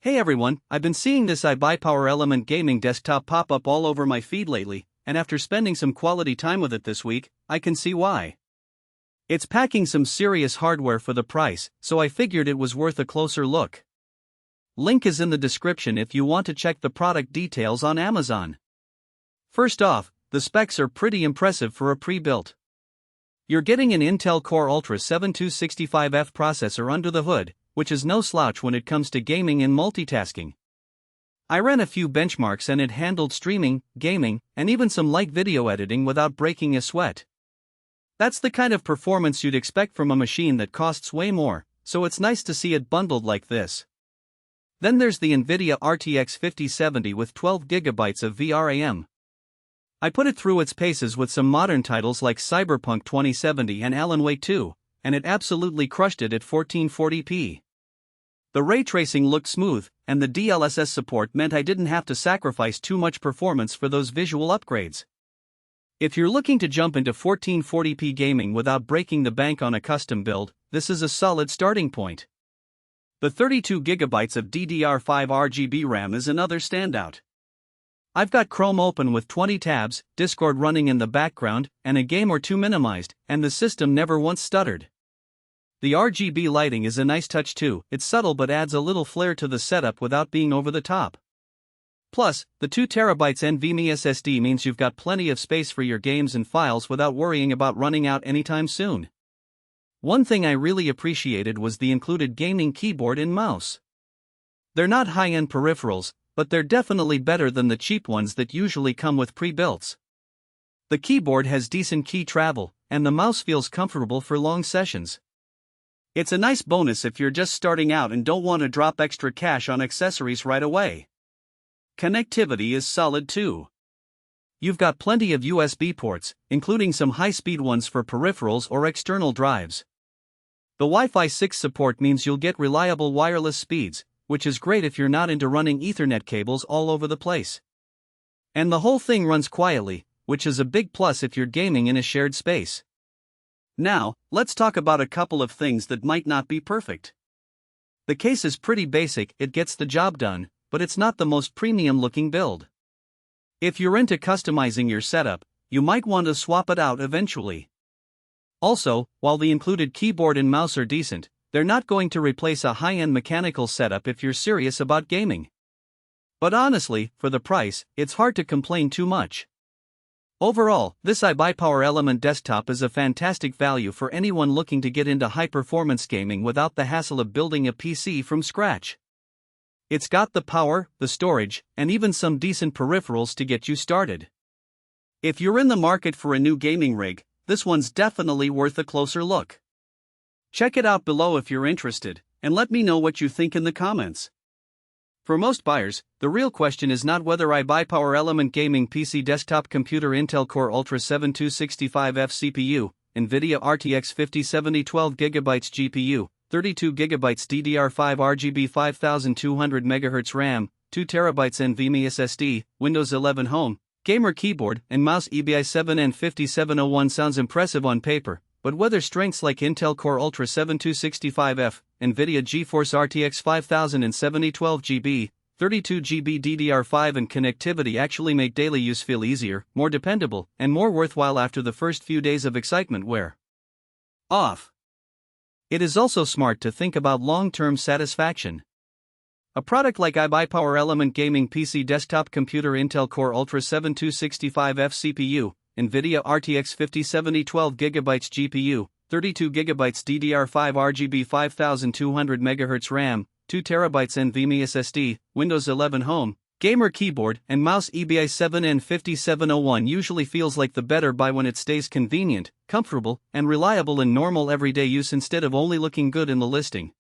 Hey everyone, I've been seeing this iBUYPOWER Element gaming desktop pop up all over my feed lately, and after spending some quality time with it this week, I can see why. It's packing some serious hardware for the price, so I figured it was worth a closer look. Link is in the description if you want to check the product details on Amazon. First off, the specs are pretty impressive for a pre-built. You're getting an Intel Core Ultra 7265F processor under the hood, which is no slouch when it comes to gaming and multitasking. I ran a few benchmarks and it handled streaming, gaming, and even some light video editing without breaking a sweat. That's the kind of performance you'd expect from a machine that costs way more, so it's nice to see it bundled like this. Then there's the NVIDIA RTX 5070 with 12GB of VRAM. I put it through its paces with some modern titles like Cyberpunk 2070 and Alan Wake 2, and it absolutely crushed it at 1440p. The ray tracing looked smooth, and the DLSS support meant I didn't have to sacrifice too much performance for those visual upgrades. If you're looking to jump into 1440p gaming without breaking the bank on a custom build, this is a solid starting point. The 32GB of DDR5 RGB RAM is another standout. I've got Chrome open with 20 tabs, Discord running in the background, and a game or two minimized, and the system never once stuttered. The RGB lighting is a nice touch too. It's subtle but adds a little flair to the setup without being over the top. Plus, the 2TB NVMe SSD means you've got plenty of space for your games and files without worrying about running out anytime soon. One thing I really appreciated was the included gaming keyboard and mouse. They're not high-end peripherals, but they're definitely better than the cheap ones that usually come with pre-builts. The keyboard has decent key travel, and the mouse feels comfortable for long sessions. It's a nice bonus if you're just starting out and don't want to drop extra cash on accessories right away. Connectivity is solid too. You've got plenty of USB ports, including some high-speed ones for peripherals or external drives. The Wi-Fi 6 support means you'll get reliable wireless speeds, which is great if you're not into running Ethernet cables all over the place. And the whole thing runs quietly, which is a big plus if you're gaming in a shared space. Now, let's talk about a couple of things that might not be perfect. The case is pretty basic, it gets the job done, but it's not the most premium looking build. If you're into customizing your setup, you might want to swap it out eventually. Also, while the included keyboard and mouse are decent, they're not going to replace a high-end mechanical setup if you're serious about gaming. But honestly, for the price, it's hard to complain too much. Overall, this iBUYPOWER Element desktop is a fantastic value for anyone looking to get into high-performance gaming without the hassle of building a PC from scratch. It's got the power, the storage, and even some decent peripherals to get you started. If you're in the market for a new gaming rig, this one's definitely worth a closer look. Check it out below if you're interested, and let me know what you think in the comments. For most buyers, the real question is not whether iBUYPOWER Element Gaming PC Desktop Computer Intel Core Ultra 7265F CPU, NVIDIA RTX 5070 12GB GPU, 32GB DDR5 RGB 5200MHz RAM, 2TB NVMe SSD, Windows 11 Home, gamer keyboard, and mouse. EBI7N5701 sounds impressive on paper, but whether strengths like Intel Core Ultra 7265F, NVIDIA GeForce RTX 5070 12GB, 32GB DDR5 and connectivity actually make daily use feel easier, more dependable, and more worthwhile after the first few days of excitement wear off. It is also smart to think about long-term satisfaction. A product like iBUYPOWER Element Gaming PC Desktop Computer Intel Core Ultra 7265F CPU, NVIDIA RTX 5070 12GB GPU, 32GB DDR5 RGB 5200MHz RAM, 2TB NVMe SSD, Windows 11 Home, gamer keyboard, and mouse. EBI7N5701 usually feels like the better buy when it stays convenient, comfortable, and reliable in normal everyday use instead of only looking good in the listing.